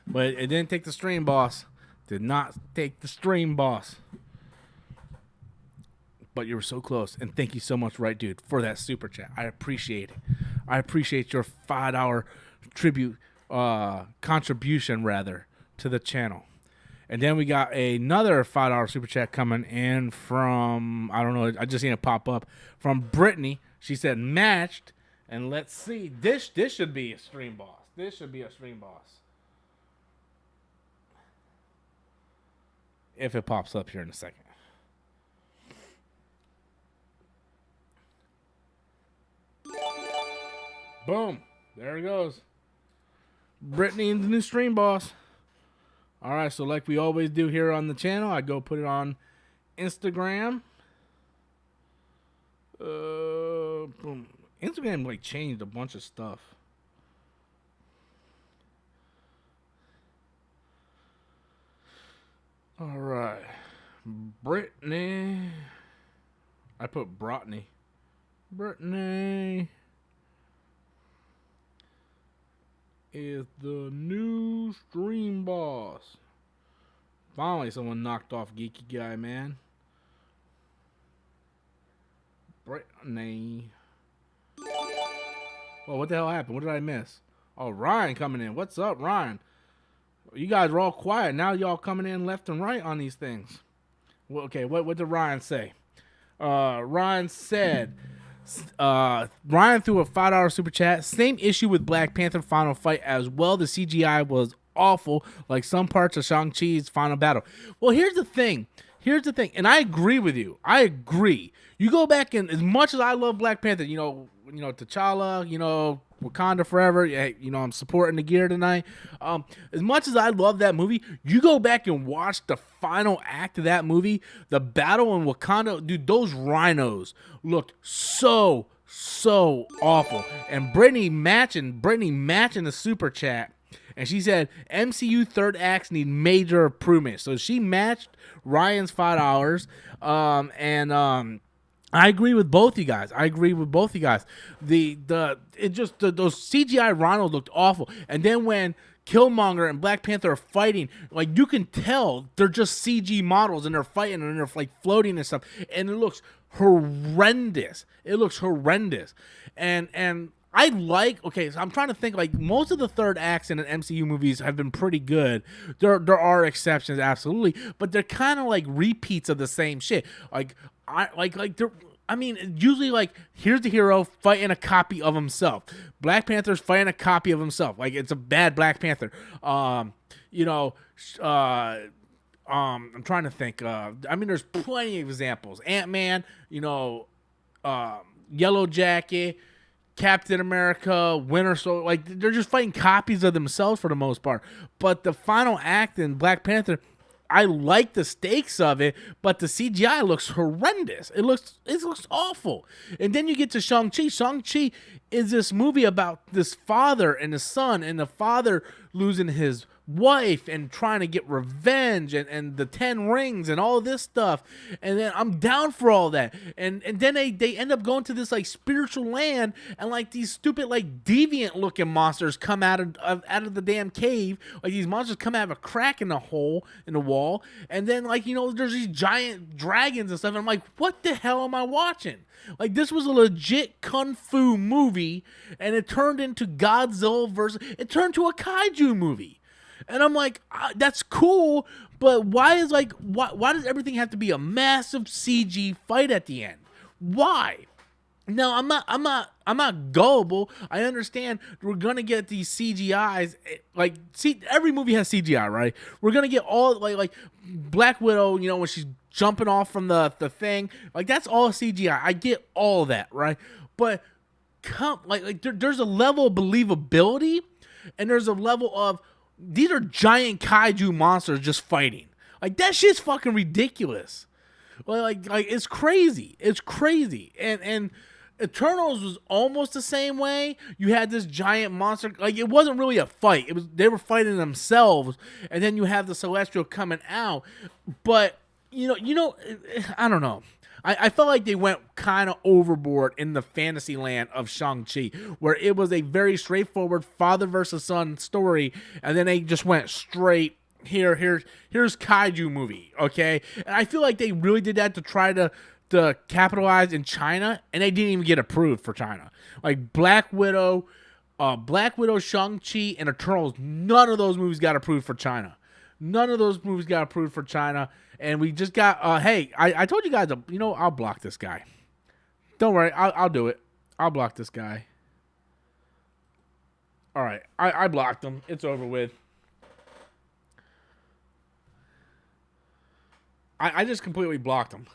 But it didn't take the Stream Boss. Did not take the Stream Boss. But you were so close. And thank you so much, right, dude, for that super chat. I appreciate it. I appreciate your $5 tribute, contribution, rather, to the channel. And then we got another $5 super chat coming in from, I don't know, I just seen it pop up, from Brittany. She said matched, and let's see, this should be a Stream Boss. If it pops up here in a second. Boom. There it goes. Brittany the new stream boss. All right, so like we always do here on the channel, I go put it on Instagram. Boom. Instagram like changed a bunch of stuff. All right, Brittany. I put Brotney. Brittany is the new stream boss. Finally, someone knocked off Geeky Guy, man. Brittany. Well, what the hell happened? What did I miss? Oh, Ryan coming in. What's up, Ryan? You guys are all quiet. Now y'all coming in left and right on these things. Well, okay, what did Ryan say? Ryan said... Ryan threw a $5 super chat. Same issue with Black Panther final fight as well. The CGI was awful, like some parts of Shang-Chi's final battle. Well, here's the thing, and I agree with you. I agree. You go back and as much as I love Black Panther, you know T'Challa, Wakanda forever. I'm supporting the gear tonight. As much as I love that movie, you go back and watch the final act of that movie, the battle in Wakanda, dude, those rhinos looked so awful. And Brittany matching the super chat, and she said MCU third acts need major improvement. So she matched Ryan's $5, I agree with both you guys. Those CGI Ronald looked awful. And then when Killmonger and Black Panther are fighting, like you can tell they're just CG models and they're fighting and they're like floating and stuff. And it looks horrendous. And I like, okay, so I'm trying to think, like most of the third acts in the MCU movies have been pretty good. There are exceptions, absolutely, but they're kind of like repeats of the same shit. Usually like here's the hero fighting a copy of himself. Black Panther's fighting a copy of himself. Like it's a bad Black Panther. I'm trying to think. There's plenty of examples. Ant-Man, Yellow Jacket, Captain America, Winter Soldier, like they're just fighting copies of themselves for the most part. But the final act in Black Panther, I like the stakes of it, but the CGI looks horrendous. It looks awful. And then you get to Shang-Chi. Shang-Chi is this movie about this father and his son, and the father losing his wife and trying to get revenge and the 10 rings and all this stuff. And then I'm down for all that. And then they end up going to this like spiritual land, and like these stupid like deviant looking monsters come out of the damn cave. Like these monsters come out of a crack in the hole in the wall, and then like there's these giant dragons and stuff, and I'm like, what the hell am I watching? Like this was a legit kung fu movie, and it turned into Godzilla versus, it turned to a kaiju movie. And I'm like, that's cool, but why does everything have to be a massive CG fight at the end? Why? No, I'm not gullible. I understand we're gonna get these CGIs. Like, see, every movie has CGI, right? We're gonna get all like Black Widow, when she's jumping off from the thing, like that's all CGI. I get all that, right? But there's a level of believability, and there's a level of, these are giant kaiju monsters just fighting. Like that shit's fucking ridiculous. Well, like it's crazy. It's crazy. And Eternals was almost the same way. You had this giant monster. Like it wasn't really a fight. They were fighting themselves, and then you have the Celestial coming out. But I don't know. I felt like they went kind of overboard in the fantasy land of Shang-Chi, where it was a very straightforward father versus son story, and then they just went straight, here's kaiju movie, okay? And I feel like they really did that to try to capitalize in China, and they didn't even get approved for China. Like Black Widow, Shang-Chi, and Eternals, none of those movies got approved for China. And we just got, hey, I told you guys, I'll block this guy. Don't worry, I'll do it. I'll block this guy. All right, I blocked him. It's over with. I just completely blocked him.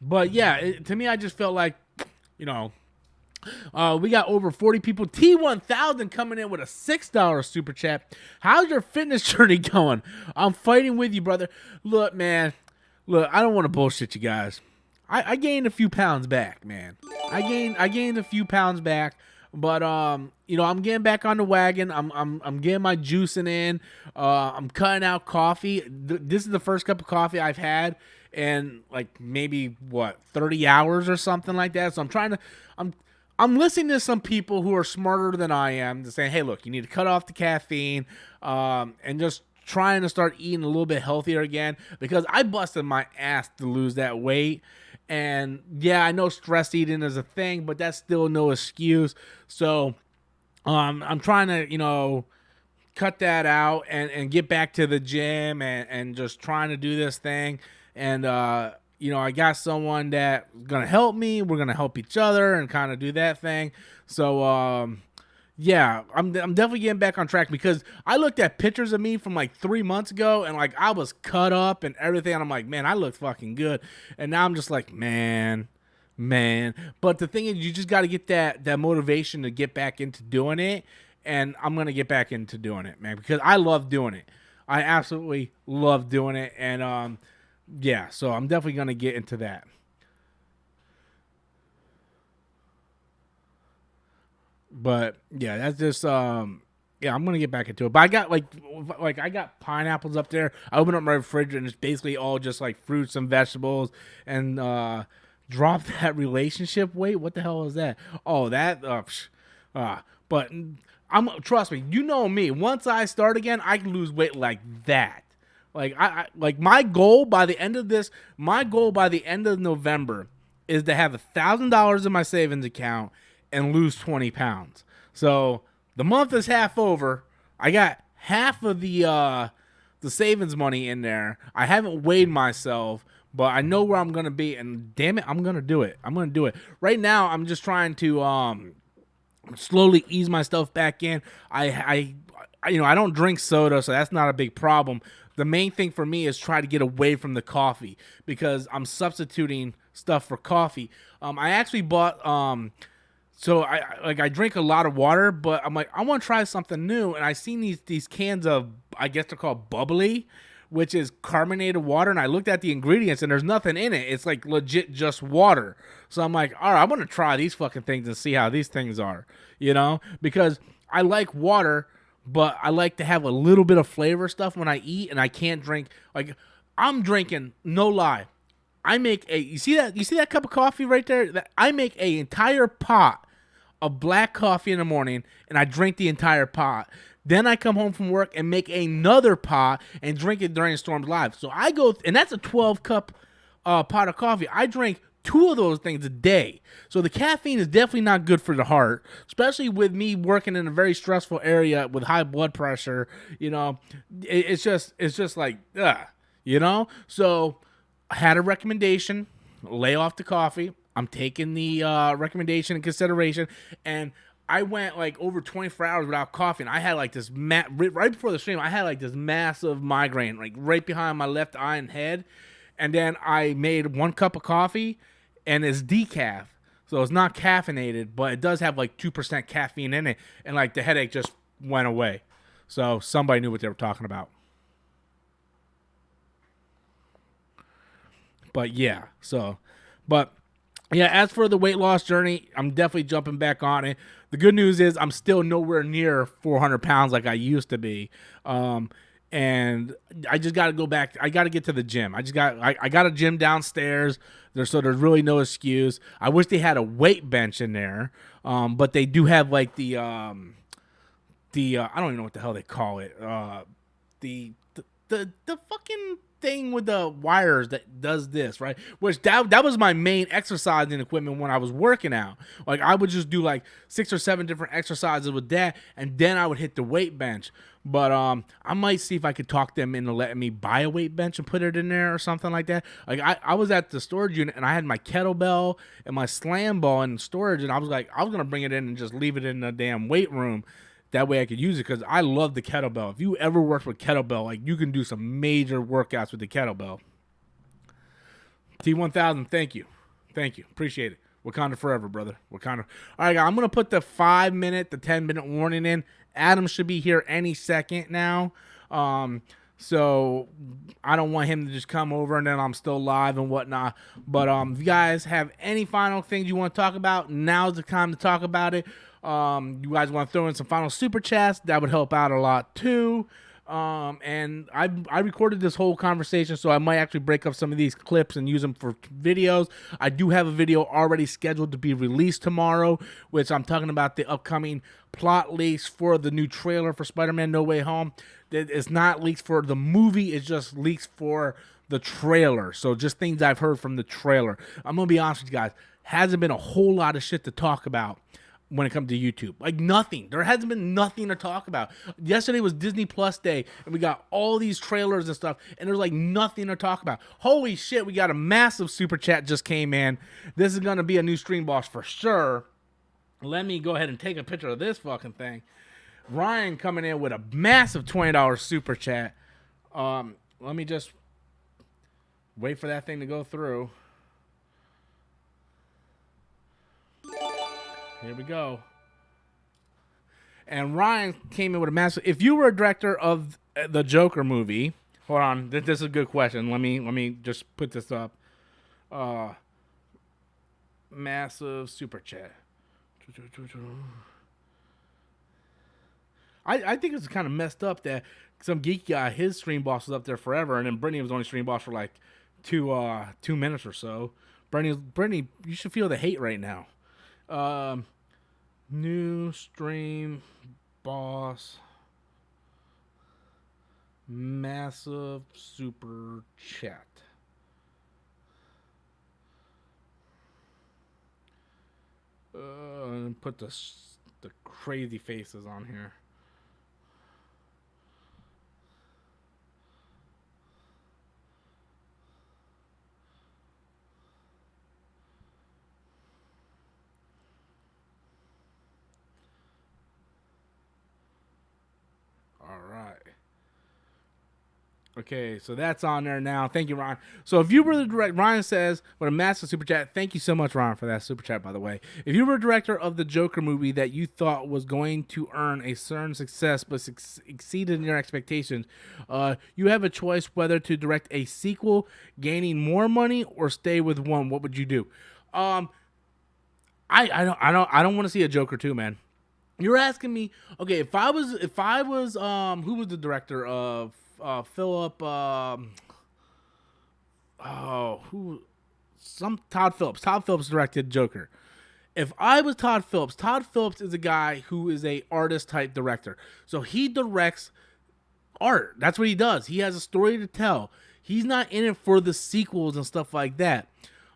But yeah, to me, I just felt like, We got over 40 people. T1000 coming in with a $6 super chat. How's your fitness journey going? I'm fighting with you, brother. Look, man. Look, I don't want to bullshit you guys. I gained a few pounds back, man. I gained a few pounds back, but you know, I'm getting back on the wagon. I'm getting my juicing in. I'm cutting out coffee. This is the first cup of coffee I've had in like maybe 30 hours or something like that. So I'm listening to some people who are smarter than I am, saying, "Hey, look, you need to cut off the caffeine, and just trying to start eating a little bit healthier again." Because I busted my ass to lose that weight, and yeah, I know stress eating is a thing, but that's still no excuse. So, I'm trying to, you know, cut that out and get back to the gym and just trying to do this thing. And you know, I got someone that's gonna help me. We're gonna help each other and kind of do that thing. So yeah, I'm definitely getting back on track, because I looked at pictures of me from like 3 months ago and like I was cut up and everything, and I'm like, man, I look fucking good. And now I'm just like, man. But the thing is, you just got to get that motivation to get back into doing it, and I'm gonna get back into doing it, man, because I love doing it. I absolutely love doing it, and yeah, so I'm definitely gonna get into that. But yeah, that's just yeah, I'm gonna get back into it. But I got like I got pineapples up there. I open up my refrigerator and it's basically all just like fruits and vegetables, and drop that relationship weight. What the hell is that? Oh, that but I'm trust me, you know me. Once I start again, I can lose weight like that. Like I like my goal by the end of November is to have $1,000 in my savings account and lose 20 pounds. So the month is half over. I got half of the savings money in there. I haven't weighed myself, but I know where I'm gonna be, and damn it, I'm gonna do it. I'm gonna do it. Right now, I'm just trying to slowly ease myself back in. You know, I don't drink soda, so that's not a big problem. The main thing for me is try to get away from the coffee, because I'm substituting stuff for coffee. I actually bought so I drink a lot of water, but I'm like, I want to try something new, and I seen these cans of, I guess they're called bubbly, which is carbonated water, and I looked at the ingredients and there's nothing in it. It's like legit just water. So I'm like, all right, I'm gonna try these fucking things and see how these things are, you know, because I like water, but I like to have a little bit of flavor stuff when I eat, and I can't drink like I'm drinking, no lie. I make you see that cup of coffee right there? I make a entire pot of black coffee in the morning, and I drink the entire pot. Then I come home from work and make another pot and drink it during Storms Live. So I go, and that's a 12 cup pot of coffee. I drink two of those things a day. So the caffeine is definitely not good for the heart, especially with me working in a very stressful area with high blood pressure. You know, it's just like, you know. So I had a recommendation: lay off the coffee. I'm taking the recommendation in consideration, and I went like over 24 hours without coffee, and I had like this right before the stream. I had like this massive migraine, like right behind my left eye and head. And then I made 1 cup of coffee, and it's decaf, so it's not caffeinated, but it does have like 2% caffeine in it, and like the headache just went away. So somebody knew what they were talking about. But yeah, but yeah, as for the weight loss journey, I'm definitely jumping back on it. The good news is I'm still nowhere near 400 pounds like I used to be. And I just got to go back. I got to get to the gym. I got a gym downstairs. So there's really no excuse. I wish they had a weight bench in there. But they do have like the I don't even know what the hell they call it. The fucking thing with the wires that does this, right? Which that was my main exercising equipment when I was working out. Like I would just do like 6 or 7 different exercises with that, and then I would hit the weight bench. But I might see if I could talk them into letting me buy a weight bench and put it in there or something like that. Like I was at the storage unit and I had my kettlebell and my slam ball in storage, and I was like, I was gonna bring it in and just leave it in the damn weight room. That way I could use it, because I love the kettlebell. If you ever worked with kettlebell, like you can do some major workouts with the kettlebell. T1000, thank you. Appreciate it. Wakanda forever, brother. Wakanda. All right, guys, I'm going to put the 5-minute, the 10-minute warning in. Adam should be here any second now. So I don't want him to just come over and then I'm still live and whatnot. But if you guys have any final things you want to talk about, now's the time to talk about it. You guys want to throw in some final super chats, that would help out a lot too. And I recorded this whole conversation, so I might actually break up some of these clips and use them for videos. I do have a video already scheduled to be released tomorrow, which I'm talking about the upcoming plot leaks for the new trailer for Spider-Man No Way Home. It's not leaks for the movie, it's just leaks for the trailer. So just things I've heard from the trailer. I'm going to be honest with you guys, hasn't been a whole lot of shit to talk about when it comes to YouTube. Like nothing. There hasn't been nothing to talk about. Yesterday was Disney Plus Day, and we got all these trailers and stuff, and there's like nothing to talk about. Holy shit, we got a massive super chat just came in. This is going to be a new stream boss for sure. Let me go ahead and take a picture of this fucking thing. Ryan coming in with a massive $20 super chat. Let me just wait for that thing to go through. Here we go. And Ryan came in with a massive. If you were a director of the Joker movie, hold on, this is a good question. Let me just put this up. Massive super chat. I think it's kind of messed up that some geek guy, his stream boss was up there forever, and then Brittany was only stream boss for like 2 minutes or so. Brittany, you should feel the hate right now. New stream boss, massive super chat. And put the crazy faces on here. All right. Okay, so that's on there now. Thank you, Ryan. So if you were the director, Ryan says, with a massive super chat. Thank you so much, Ryan, for that super chat, by the way. If you were a director of the Joker movie that you thought was going to earn a certain success but exceeded your expectations, you have a choice whether to direct a sequel, gaining more money, or stay with one. What would you do? I don't want to see a Joker 2, man. You're asking me, okay, if I was who was the director of Philip, Todd Phillips. Todd Phillips directed Joker. If I was Todd Phillips is a guy who is a artist type director. So he directs art. That's what he does. He has a story to tell. He's not in it for the sequels and stuff like that.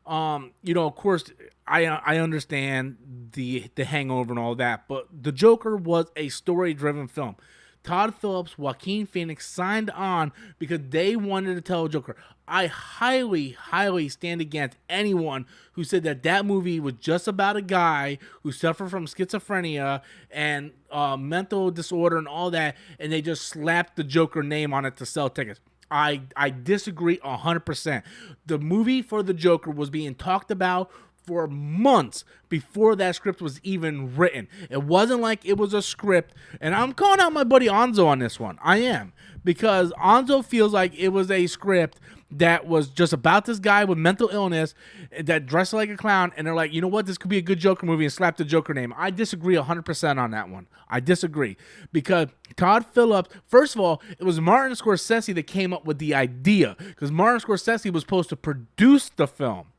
Of course, I understand the Hangover and all that, but the Joker was a story-driven film. Todd Phillips, Joaquin Phoenix signed on because they wanted to tell a Joker. I highly, highly stand against anyone who said that movie was just about a guy who suffered from schizophrenia and mental disorder and all that, and they just slapped the Joker name on it to sell tickets. I disagree 100%. The movie for the Joker was being talked about for months before that script was even written. It wasn't like it was a script, and I'm calling out my buddy Anzo on this one. I am, because Anzo feels like it was a script that was just about this guy with mental illness that dressed like a clown, and they're like, you know what, this could be a good Joker movie, and slap the Joker name. I disagree 100% on that one. I disagree, because Todd Phillips, first of all, it was Martin Scorsese that came up with the idea, because Martin Scorsese was supposed to produce the film.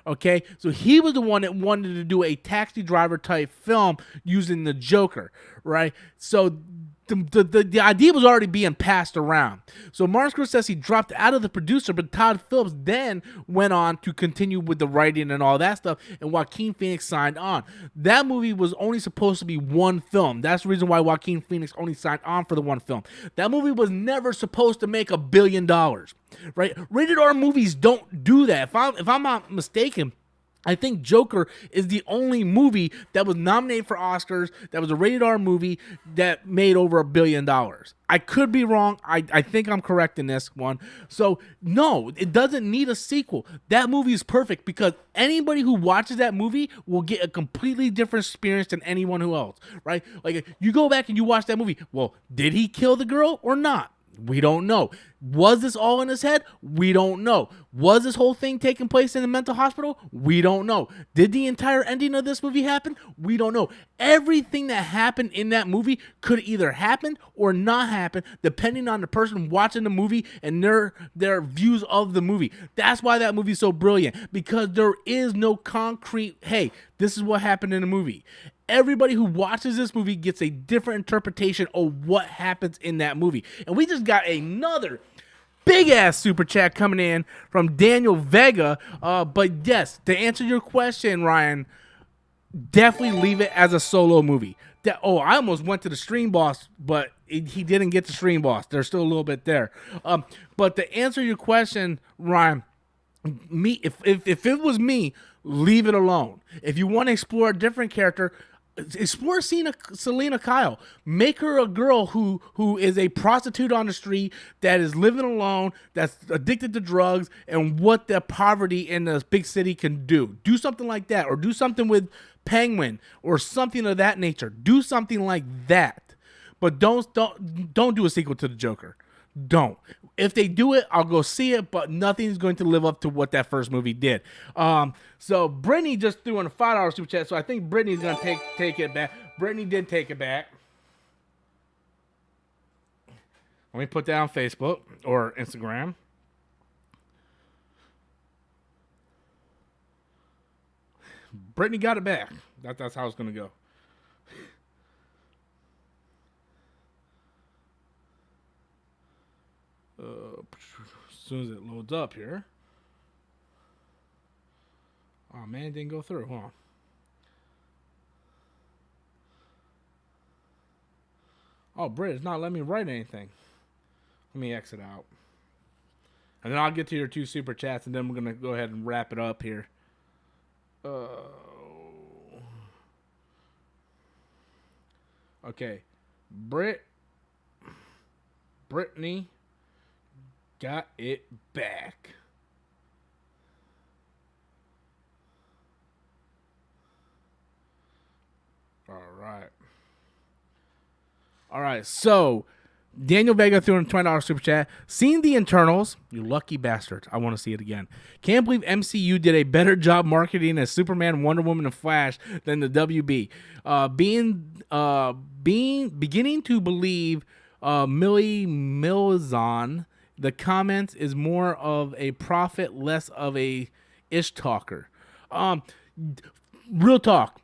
Okay, so he was the one that wanted to do a Taxi Driver type film using the Joker, right? So the idea was already being passed around. So Martin Scorsese dropped out of the producer, but Todd Phillips then went on to continue with the writing and all that stuff, and Joaquin Phoenix signed on. That movie was only supposed to be one film. That's the reason why Joaquin Phoenix only signed on for the one film. That movie was never supposed to make $1 billion, right? Rated R movies don't do that. If I'm not mistaken, I think Joker is the only movie that was nominated for Oscars, that was a rated R movie that made over $1 billion. I could be wrong. I think I'm correct in this one. So, no, it doesn't need a sequel. That movie is perfect because anybody who watches that movie will get a completely different experience than anyone who else, right? Like, you go back and you watch that movie. Well, did he kill the girl or not? We don't know. Was this all in his head? We don't know. Was this whole thing taking place in a mental hospital? We don't know. Did the entire ending of this movie happen? We don't know. Everything that happened in that movie could either happen or not happen, depending on the person watching the movie and their views of the movie. That's why that movie is so brilliant, because there is no concrete, hey, this is what happened in the movie. Everybody who watches this movie gets a different interpretation of what happens in that movie. And we just got another big ass super chat coming in from Daniel Vega. But yes, to answer your question, Ryan, definitely leave it as a solo movie. I almost went to the Stream Boss, but he didn't get the Stream Boss. There's still a little bit there. But to answer your question, Ryan, if it was me, leave it alone. If you want to explore a different character, explore Selena Kyle. Make her a girl who is a prostitute on the street, that is living alone, that's addicted to drugs, and what the poverty in the big city can do. Do something like that, or do something with Penguin, or something of that nature. Do something like that, but don't do a sequel to the Joker. Don't. If they do it, I'll go see it, but nothing's going to live up to what that first movie did. So Brittany just threw in a $5 super chat, so I think Brittany's going to take it back. Brittany did take it back. Let me put that on Facebook or Instagram. Brittany got it back. That's how it's going to go. As soon as it loads up here. Oh man, it didn't go through. Hold on. Oh, Britt, it's not letting me write anything. Let me exit out. And then I'll get to your 2 super chats, and then we're going to go ahead and wrap it up here. Okay. Brittany got it back. All right. So Daniel Vega threw in a $20 super chat. Seen the Internals? You lucky bastards. I want to see it again. Can't believe MCU did a better job marketing as Superman, Wonder Woman, and Flash than the WB. Beginning to believe Millie Milzon. The comments is more of a prophet, less of a ish talker. Real talk.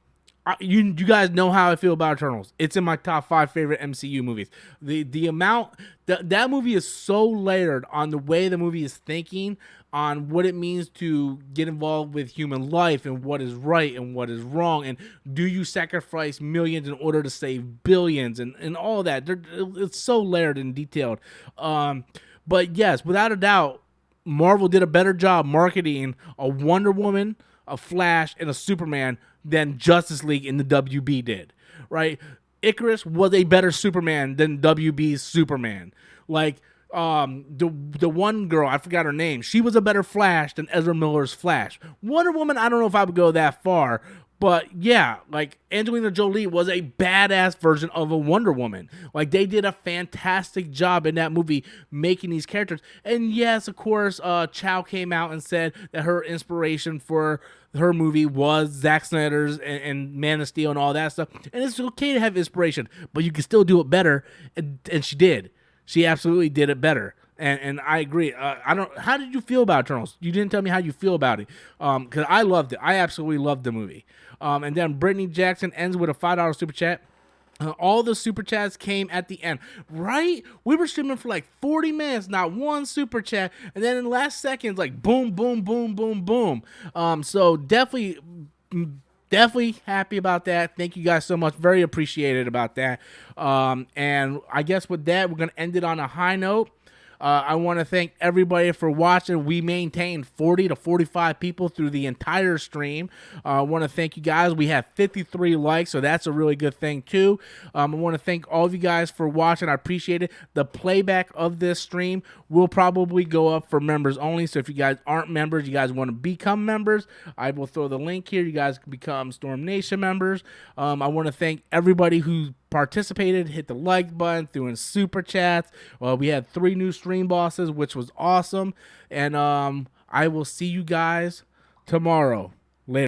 You guys know how I feel about Eternals. It's in my top 5 favorite MCU movies. The amount that movie is so layered on the way the movie is thinking, on what it means to get involved with human life and what is right and what is wrong, and do you sacrifice millions in order to save billions, and all that. It's so layered and detailed. But yes, without a doubt, Marvel did a better job marketing a Wonder Woman, a Flash, and a Superman than Justice League in the WB did, right? Icarus was a better Superman than WB's Superman. Like, the one girl, I forgot her name, she was a better Flash than Ezra Miller's Flash. Wonder Woman, I don't know if I would go that far, but yeah, like, Angelina Jolie was a badass version of a Wonder Woman. Like, they did a fantastic job in that movie making these characters. And yes, of course, Chow came out and said that her inspiration for her movie was Zack Snyder's and Man of Steel and all that stuff. And it's okay to have inspiration, but you can still do it better. And she did. She absolutely did it better. And I agree. How did you feel about Eternals? You didn't tell me how you feel about it. Because I loved it. I absolutely loved the movie. And then Brittany Jackson ends with a $5 super chat. All the super chats came at the end, right? We were streaming for like 40 minutes, not one super chat, and then in the last seconds, like boom, boom, boom, boom, boom. So definitely happy about that. Thank you guys so much. Very appreciated about that. And I guess with that, we're gonna end it on a high note. I want to thank everybody for watching. We maintained 40 to 45 people through the entire stream. I want to thank you guys. We have 53 likes, so that's a really good thing too. I want to thank all of you guys for watching. I appreciate it. The playback of this stream will probably go up for members only, so if you guys aren't members, you guys want to become members, I will throw the link here. You guys can become Storm Nation members. I want to thank everybody who participated, hit the like button, threw in super chats. We had 3 new stream bosses, which was awesome. And I will see you guys tomorrow.